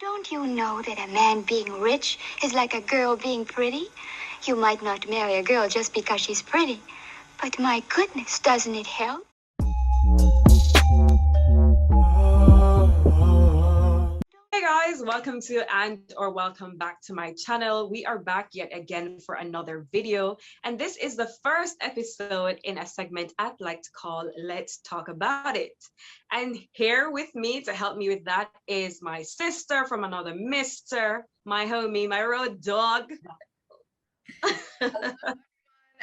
Don't you know that a man being rich is like a girl being pretty? You might not marry a girl just because she's pretty, but my goodness, doesn't it help? Hey guys, welcome to welcome back to my channel. We are back yet again for another video, and this is the first episode in a segment I'd like to call Let's Talk About It. And here with me to help me with that is my sister from another mister, my homie, my road dog.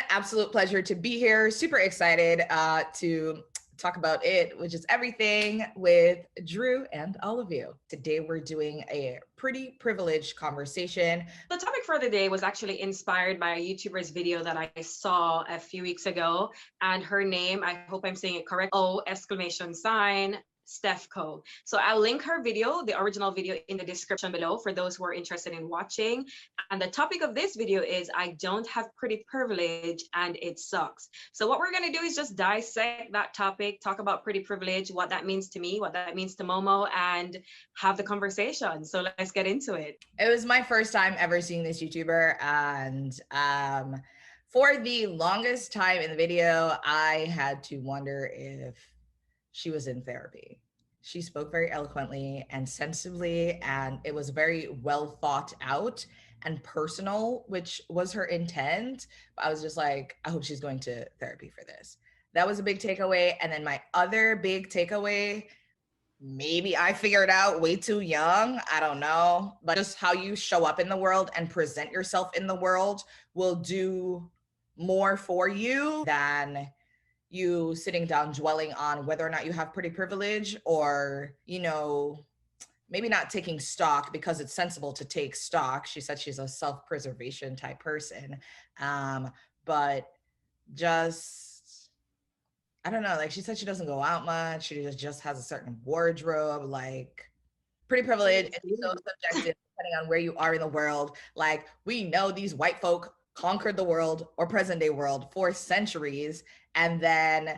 Absolute pleasure to be here. Super excited to talk about it, which is everything with Drew and all of you. Today we're doing a pretty privileged conversation. The topic for the day was actually inspired by a YouTuber's video that I saw a few weeks ago, and her name, I hope I'm saying it correct, Stephco. So I'll link her video, the original video, in the description below for those who are interested in watching. And the topic of this video is I don't have pretty privilege and it sucks. So what we're going to do is just dissect that topic, talk about pretty privilege, what that means to me, what that means to Momo, and have the conversation. So let's get into it. It was my first time ever seeing this YouTuber, and for the longest time in the video, I had to wonder if she was in therapy. She spoke very eloquently and sensibly, and it was very well thought out and personal, which was her intent. But I was just like, I hope she's going to therapy for this. That was a big takeaway. And then my other big takeaway, maybe I figured out way too young, I don't know, but just how you show up in the world and present yourself in the world will do more for you than you sitting down dwelling on whether or not you have pretty privilege, or, you know, maybe not taking stock, because it's sensible to take stock. She said she's a self-preservation type person. But just, I don't know, like she said she doesn't go out much. She just has a certain wardrobe. Like, pretty privilege is so subjective depending on where you are in the world. Like, we know these white folk conquered the world, or present day world, for centuries, and then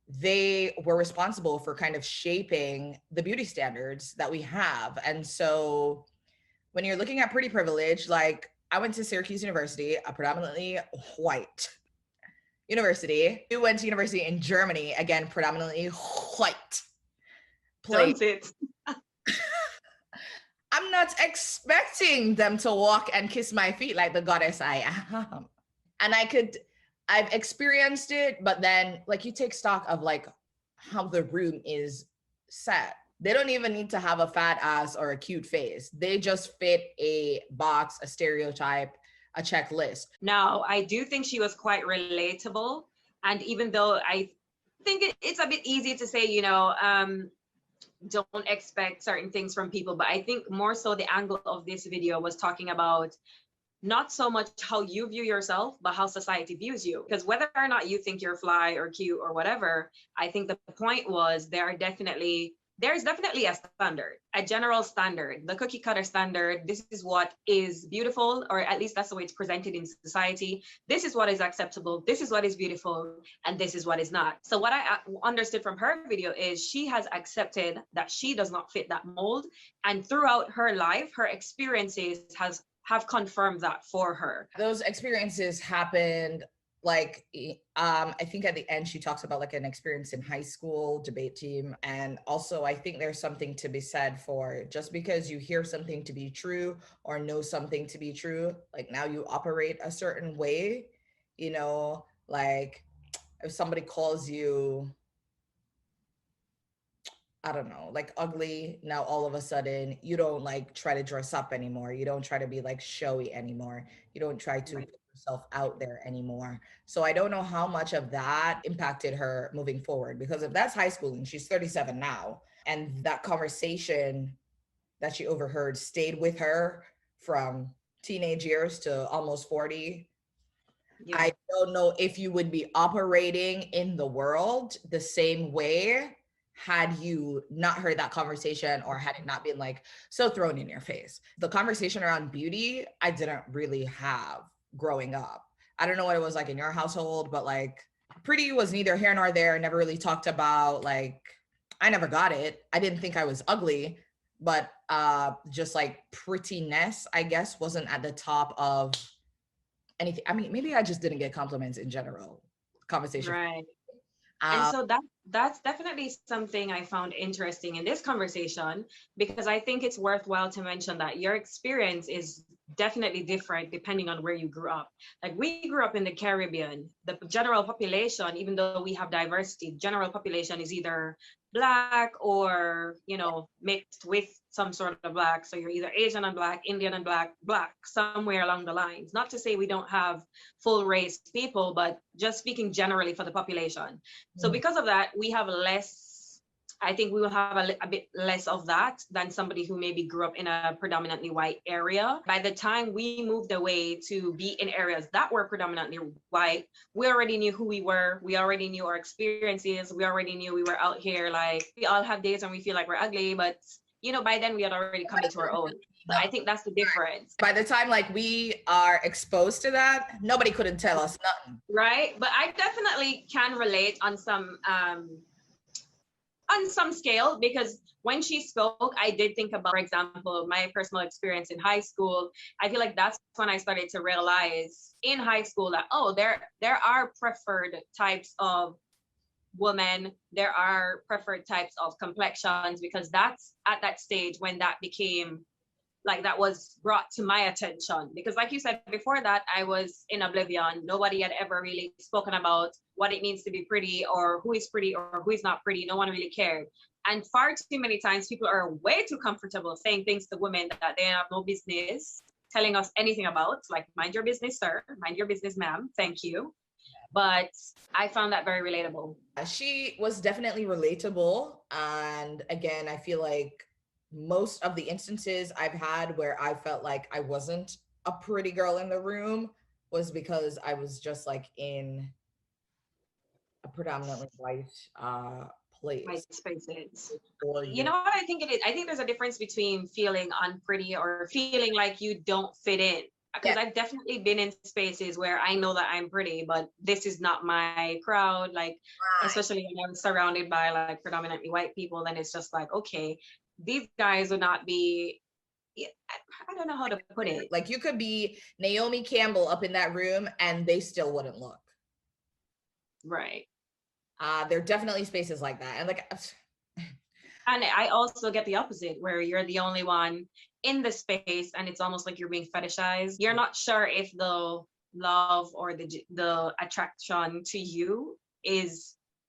they were responsible for kind of shaping the beauty standards that we have. And so when you're looking at pretty privilege, like, I went to Syracuse University, a predominantly white university. You went to university in Germany, again, predominantly white place. I'm not expecting them to walk and kiss my feet like the goddess I am. And I've experienced it, but then, like, you take stock of like how the room is set. They don't even need to have a fat ass or a cute face. They just fit a box, a stereotype, a checklist. Now, I do think she was quite relatable. And even though I think it's a bit easy to say, you know, don't expect certain things from people, but I think more so the angle of this video was talking about not so much how you view yourself, but how society views you. Because whether or not you think you're fly or cute or whatever, I think the point was there's definitely a standard, a general standard, the cookie cutter standard. This is what is beautiful, or at least that's the way it's presented in society. This is what is acceptable. This is what is beautiful, and this is what is not. So what I understood from her video is she has accepted that she does not fit that mold, and throughout her life, her experiences have confirmed that for her. Those experiences happened, like, I think at the end she talks about like an experience in high school debate team. And also I think there's something to be said for just because you hear something to be true or know something to be true, like now you operate a certain way, you know, like if somebody calls you, I don't know, like ugly, now all of a sudden you don't like try to dress up anymore. You don't try to be like showy anymore. You don't try to put yourself out there anymore. So I don't know how much of that impacted her moving forward, because if that's high school and she's 37 now, and that conversation that she overheard stayed with her from teenage years to almost 40. Yeah. I don't know if you would be operating in the world the same way had you not heard that conversation, or had it not been like so thrown in your face. The conversation around beauty, I didn't really have growing up. I don't know what it was like in your household, but like pretty was neither here nor there. Never really talked about, like, I never got it. I didn't think I was ugly, but just like prettiness, I guess, wasn't at the top of anything. I mean, maybe I just didn't get compliments in general. Conversation. Right. And Um, so that's definitely something I found interesting in this conversation, because I think it's worthwhile to mention that your experience is definitely different depending on where you grew up. Like we grew up in the Caribbean. The general population, even though we have diversity, general population is either black or, you know, mixed with some sort of black. So you're either Asian and black, Indian and black, black, somewhere along the lines. Not to say we don't have full race people, but just speaking generally for the population. So because of that, we have less, I think we will have a bit less of that than somebody who maybe grew up in a predominantly white area. By the time we moved away to be in areas that were predominantly white, we already knew who we were. We already knew our experiences. We already knew we were out here. Like we all have days when we feel like we're ugly, but you know, by then we had already come into our own. So I think that's the difference. by the time like we are exposed to that, nobody couldn't tell us nothing. Right. But I definitely can relate on some scale, because when she spoke, I did think about, for example, my personal experience in high school. I feel like that's when I started to realize in high school that, oh, there are preferred types of women, there are preferred types of complexions, because that's at that stage when that became like that was brought to my attention. Because like you said, before that I was in oblivion. Nobody had ever really spoken about what it means to be pretty, or who is pretty or who is not pretty. No one really cared. And far too many times people are way too comfortable saying things to women that they have no business telling us anything about, like mind your business, sir, mind your business, ma'am, thank you. But I found that very relatable. She was definitely relatable. And again, I feel like most of the instances I've had where I felt like I wasn't a pretty girl in the room was because I was just like in a predominantly white place. White spaces. Or You know what I think it is? I think there's a difference between feeling unpretty or feeling like you don't fit in. Because I've definitely been in spaces where I know that I'm pretty, but this is not my crowd. Like, especially when I'm surrounded by like predominantly white people, then it's just like, okay, these guys would not be, I don't know how to put it. Like you could be Naomi Campbell up in that room and they still wouldn't look. Right. There are definitely spaces like that. And like, and I also get the opposite, where you're the only one in the space and it's almost like you're being fetishized. You're not sure if the love or the attraction to you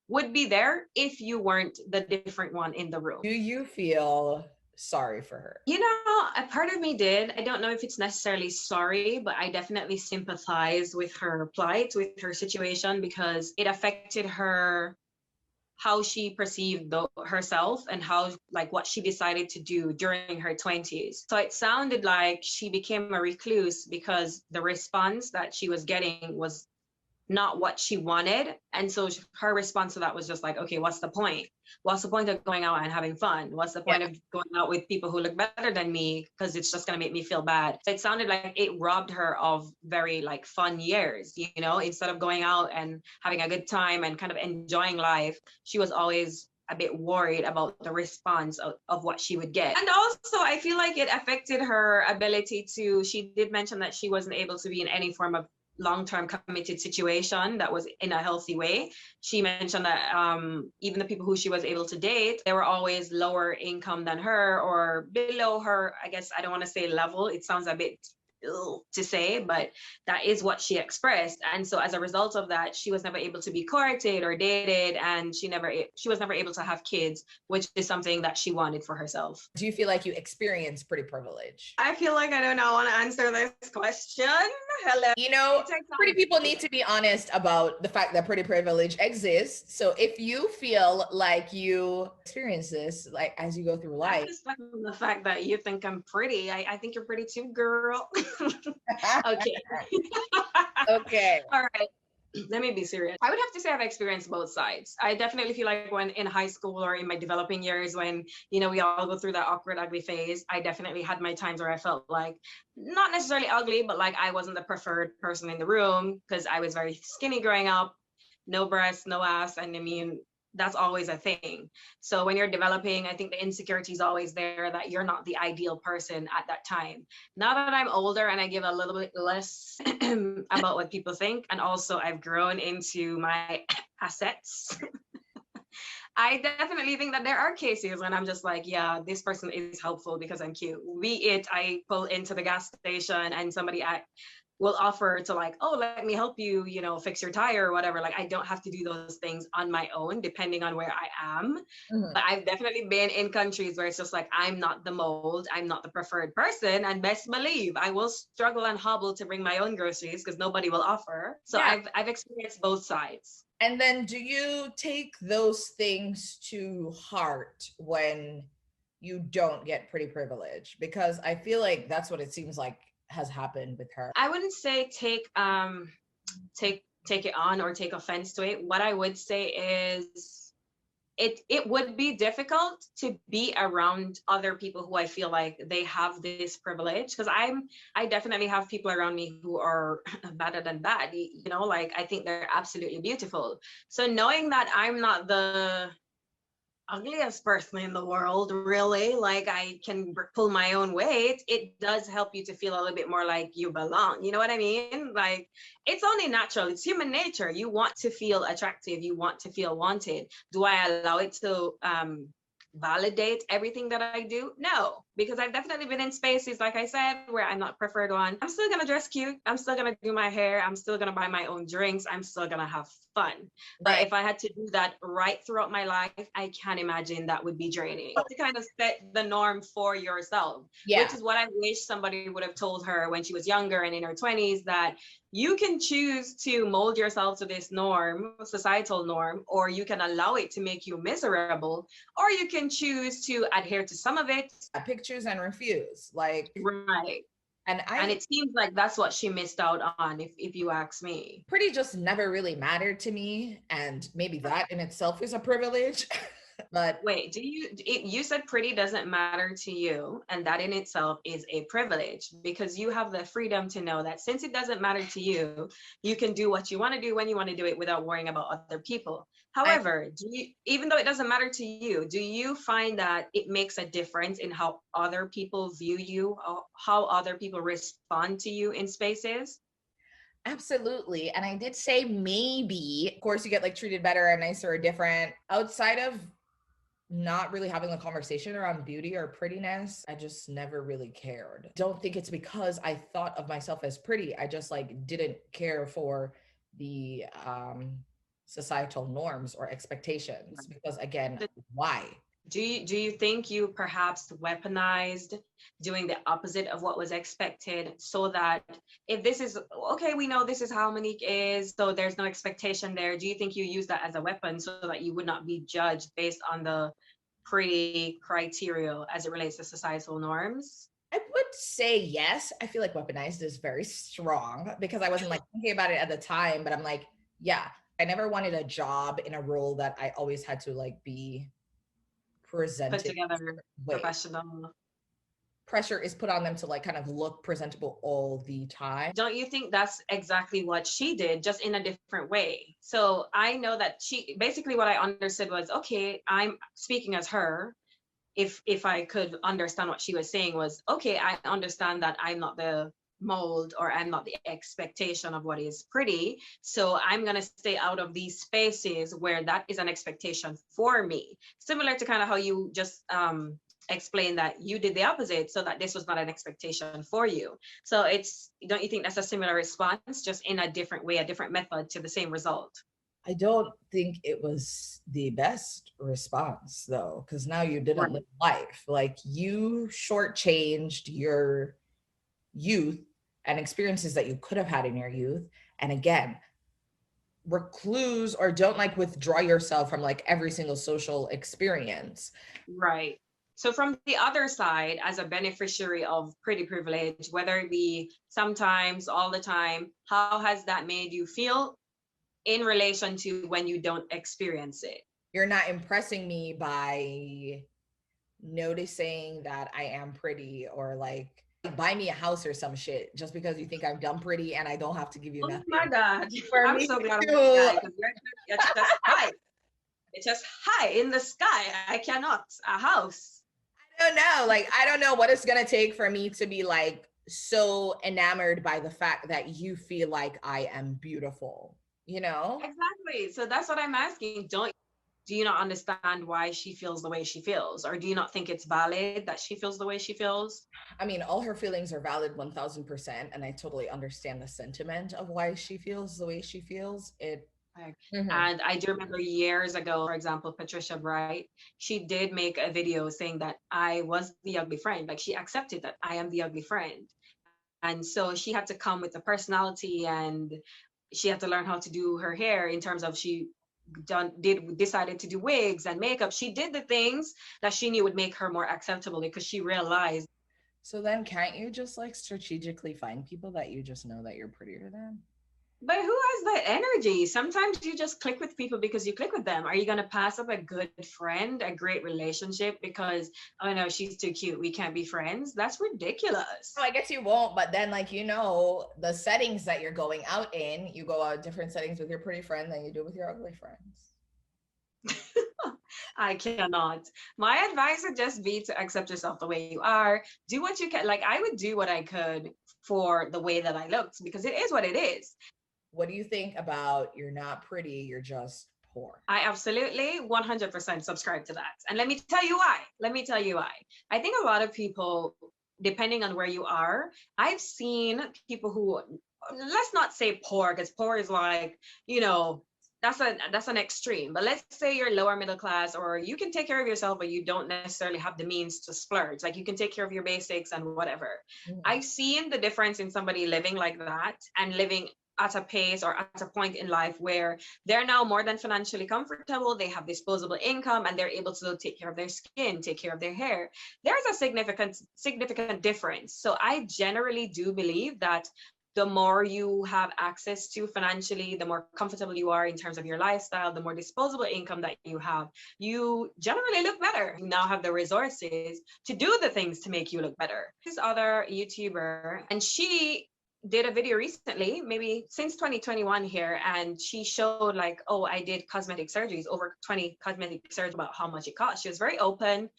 would be there if you weren't the different one in the room. Do you feel sorry for her? You know, a part of me did. I don't know if it's necessarily sorry, but I definitely sympathize with her plight, with her situation, because it affected her, how she perceived herself and how, like, what she decided to do during her 20s. So it sounded like she became a recluse because the response that she was getting was not what she wanted. And so her response to that was just like, okay, what's the point? What's the point of going out and having fun? What's the point of going out with people who look better than me? Because it's just going to make me feel bad. So it sounded like it robbed her of very like fun years, you know, instead of going out and having a good time and kind of enjoying life, she was always a bit worried about the response of what she would get. And also I feel like it affected her ability to, she did mention that she wasn't able to be in any form of long-term committed situation that was in a healthy way. She mentioned that even the people who she was able to date, they were always lower income than her or below her, I guess. I don't want to say level, it sounds a bit to say, but that is what she expressed. And so as a result of that, she was never able to be courted or dated, and she was never able to have kids, which is something that she wanted for herself. Do you feel like you experienced pretty privilege? I feel like I do not want to answer this question. Hello. You know, pretty people need to be honest about the fact that pretty privilege exists. So if you feel like you experience this, like as you go through life. Just the fact that you think I'm pretty, I think you're pretty too, girl. Okay. Okay. All right. Let me be serious. I would have to say I've experienced both sides. I definitely feel like when in high school or in my developing years, when, you know, we all go through that awkward, ugly phase, I definitely had my times where I felt like not necessarily ugly, but like I wasn't the preferred person in the room because I was very skinny growing up, no breasts, no ass. And I mean, that's always a thing. So when you're developing, I think the insecurity is always there that you're not the ideal person at that time. Now that I'm older and I give a little bit less about what people think, and also I've grown into my assets, I definitely think that there are cases when I'm just like, yeah, this person is helpful because I'm cute. Be it I pull into the gas station and somebody will offer to like, oh, let me help you, you know, fix your tire or whatever. Like I don't have to do those things on my own, depending on where I am. Mhm. But I've definitely been in countries where it's just like, I'm not the mold, I'm not the preferred person. And best believe I will struggle and hobble to bring my own groceries because nobody will offer. So Yeah. I've experienced both sides. And then do you take those things to heart when you don't get pretty privilege? Because I feel like that's what it seems like has happened with her. I wouldn't say take it on or take offense to it. What I would say is it would be difficult to be around other people who I feel like they have this privilege, because I definitely have people around me who are better than bad, you know, like I think they're absolutely beautiful. So knowing that I'm not the ugliest person in the world, really, like I can pull my own weight, it does help you to feel a little bit more like you belong, you know what I mean? Like it's only natural, it's human nature. You want to feel attractive, you want to feel wanted. Do I allow it to validate everything that I do? No, because I've definitely been in spaces, like I said, where I'm not preferred one. I'm still gonna dress cute, I'm still gonna do my hair, I'm still gonna buy my own drinks, I'm still gonna have fun. But Right. if I had to do that right throughout my life, I can't imagine that would be draining. To kind of set the norm for yourself, Yeah. which is what I wish somebody would have told her when she was younger and in her 20s, that you can choose to mold yourself to this norm, societal norm, or you can allow it to make you miserable, or you can choose to adhere to some of it. Pictures and refuse. Like, Right. and And it seems like that's what she missed out on, if you ask me. pretty just never really mattered to me. And maybe that in itself is a privilege. But Wait, you said pretty doesn't matter to you, and that in itself is a privilege, because you have the freedom to know that since it doesn't matter to you, you can do what you want to do when you want to do it without worrying about other people. I, However, even though it doesn't matter to you, do you find that it makes a difference in how other people view you, how other people respond to you in spaces? absolutely. And I did say maybe, of course, you get like treated better and nicer or different outside of not really having a conversation around beauty or prettiness. I just never really cared. Don't think it's because I thought of myself as pretty. I just like didn't care for the societal norms or expectations because again, why? Do you think you perhaps weaponized doing the opposite of what was expected, so that if this is okay, we know this is how Monique is, so there's no expectation there. Do you think you use that as a weapon so that you would not be judged based on the criteria as it relates to societal norms? I would say yes. I feel like weaponized is very strong because I wasn't like thinking about it at the time, but I'm like, yeah, I never wanted a job in a role that I always had to like be Put presented together, way. professional. Pressure is put on them to like kind of look presentable all the time. Don't you think that's exactly what she did, just in a different way? So I know that she basically, what I understood was, okay, I'm speaking as her. If I could understand what she was saying was, okay, I understand that I'm not the mold or I'm not the expectation of what is pretty. So I'm going to stay out of these spaces where that is an expectation for me. Similar to kind of how you just explain that you did the opposite, so that this was not an expectation for you. So it's, don't you think that's a similar response, just in a different way, a different method to the same result? I don't think it was the best response though, because now you didn't live life. Like you shortchanged your youth and experiences that you could have had in your youth. And again, recluse or don't like withdraw yourself from like every single social experience. Right. So from the other side, as a beneficiary of pretty privilege, whether it be sometimes, all the time, how has that made you feel in relation to when you don't experience it? You're not impressing me by noticing that I am pretty or like buy me a house or some shit just because you think I'm dumb pretty and I don't have to give you Oh nothing. my God. For I'm me so glad I'm to that guy, because you're just right. It's just high in the sky. I cannot. A house. I don't know. Like, I don't know what it's gonna take for me to be like so enamored by the fact that you feel like I am beautiful, you know? Exactly. So that's what I'm asking. Do you not understand why she feels the way she feels? Or do you not think it's valid that she feels the way she feels? I mean, all her feelings are valid 1000%, and I totally understand the sentiment of why she feels the way she feels. It Like, Mhm. and I do remember years ago, for example, Patricia Bright, she did make a video saying that I was the ugly friend. Like she accepted that I am the ugly friend. And so she had to come with a personality, and she had to learn how to do her hair in terms of she decided to do wigs and makeup. She did the things that she knew would make her more acceptable because she realized. So then can't you just like strategically find people that you just know that you're prettier than? But who has that energy? Sometimes you just click with people because you click with them. Are you going to pass up a good friend, a great relationship because, oh no, she's too cute, we can't be friends? That's ridiculous. No, I guess you won't, but then like you know the settings that you're going out in, you go out different settings with your pretty friend than you do with your ugly friends. I cannot. My advice would just be to accept yourself the way you are. Do what you can. Like I would do what I could for the way that I looked because it is what it is. What do you think about you're not pretty, you're just poor? I absolutely 100% subscribe to that. And let me tell you why. Let me tell you why. I think a lot of people, depending on where you are, I've seen people who, let's not say poor, because poor is like, you know, that's an extreme. But let's say you're lower middle class, or you can take care of yourself, but you don't necessarily have the means to splurge. Like you can take care of your basics and whatever. Mhm. I've seen the difference in somebody living like that and living at a pace or at a point in life where they're now more than financially comfortable. They have disposable income and they're able to take care of their skin, take care of their hair. There's a significant difference. So I generally do believe that the more you have access to financially, the more comfortable you are in terms of your lifestyle, the more disposable income that you generally look better. You now have the resources to do the things to make you look better. This other YouTuber, and she did a video recently, maybe since 2021 here, and she showed like, oh, I did cosmetic surgeries, over 20 cosmetic surgeries, about how much it cost. She was very open,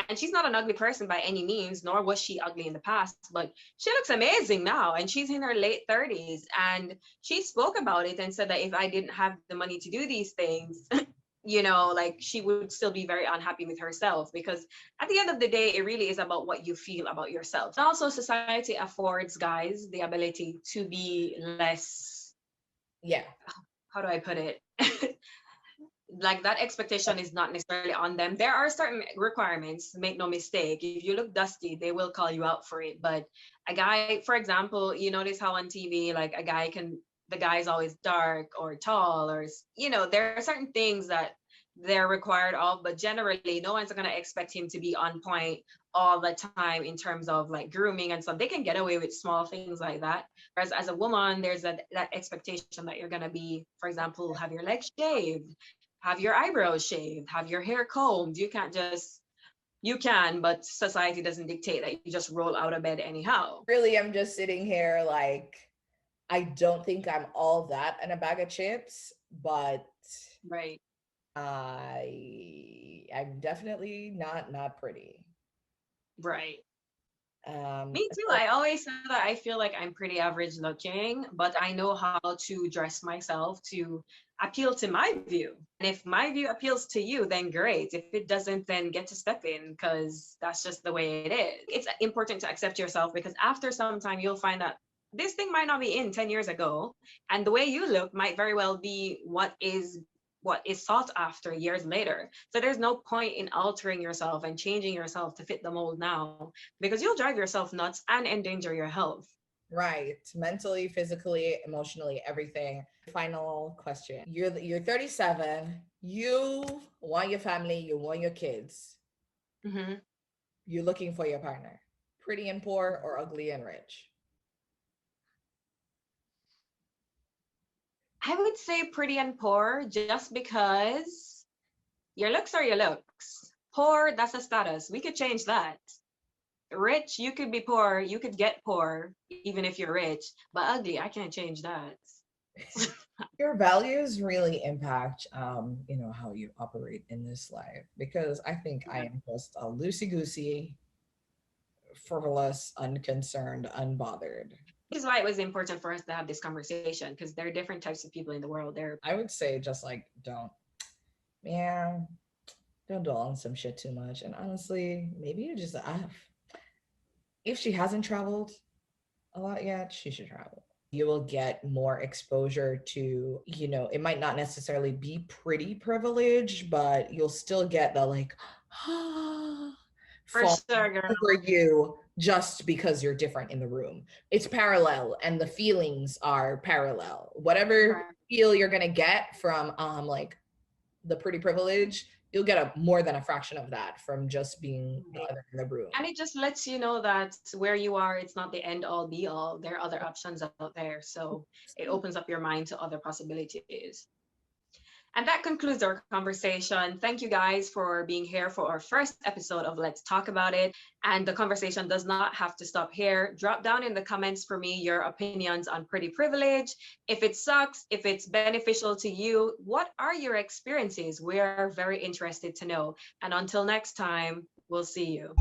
and she's not an ugly person by any means, nor was she ugly in the past, but she looks amazing now, and she's in her late 30s, and she spoke about it and said that if I didn't have the money to do these things, you know, like she would still be very unhappy with herself because at the end of the day, it really is about what you feel about yourself. And also, society affords guys the ability to be less, Yeah. how do I put it? Like that expectation is not necessarily on them. There are certain requirements, make no mistake. If you look dusty, they will call you out for it. But a guy, for example, you notice how on TV, like the guy is always dark or tall, or, you know, there are certain things that they're required of, but generally no one's going to expect him to be on point all the time in terms of like grooming and stuff. They can get away with small things like that. Whereas as a woman, there's that expectation that you're going to be, for example, have your legs shaved, have your eyebrows shaved, have your hair combed. You can't just, you can, but society doesn't dictate that you just roll out of bed anyhow. Really, I'm just sitting here like I don't think I'm all that in a bag of chips, but Right. I'm definitely not pretty. Right. Um, Me too. I always say that I feel like I'm pretty average looking, but I know how to dress myself to appeal to my view. And if my view appeals to you, then great. If it doesn't, then get to step in because that's just the way it is. It's important to accept yourself because after some time, you'll find that this thing might not be in 10 years ago. And the way you look might very well be what is sought after years later. So there's no point in altering yourself and changing yourself to fit the mold now because you'll drive yourself nuts and endanger your health. right, mentally, physically, emotionally, everything. Final question. You're 37. You want your family, you want your kids. Mhm. You're looking for your partner. Pretty and poor or ugly and rich? I would say pretty and poor just because your looks are your looks. Poor, that's a status. We could change that. Rich, you could be poor, you could get poor even if you're rich, but ugly, I can't change that. Your values really impact, you know, how you operate in this life. Because I think I am just a loosey goosey, frivolous, unconcerned, unbothered. Which is why it was important for us to have this conversation, because there are different types of people in the world. There, I would say just like yeah, don't dwell on some shit too much. And honestly, maybe you just if she hasn't traveled a lot yet, she should travel. You will get more exposure to, you know, it might not necessarily be pretty privilege, but you'll still get the like, for fall sure, girl. over you just because you're different in the room. It's parallel and the feelings are parallel. Whatever Right. feel you're gonna get from like the pretty privilege, you'll get a more than a fraction of that from just being the other in the room. And it just lets you know that where you are, it's not the end all be all. There are other options out there. So it opens up your mind to other possibilities. And that concludes our conversation. Thank you guys for being here for our first episode of Let's Talk About It. And the conversation does not have to stop here. Drop down in the comments for me your opinions on pretty privilege. If it sucks, if it's beneficial to you, what are your experiences? We're very interested to know. And until next time, we'll see you.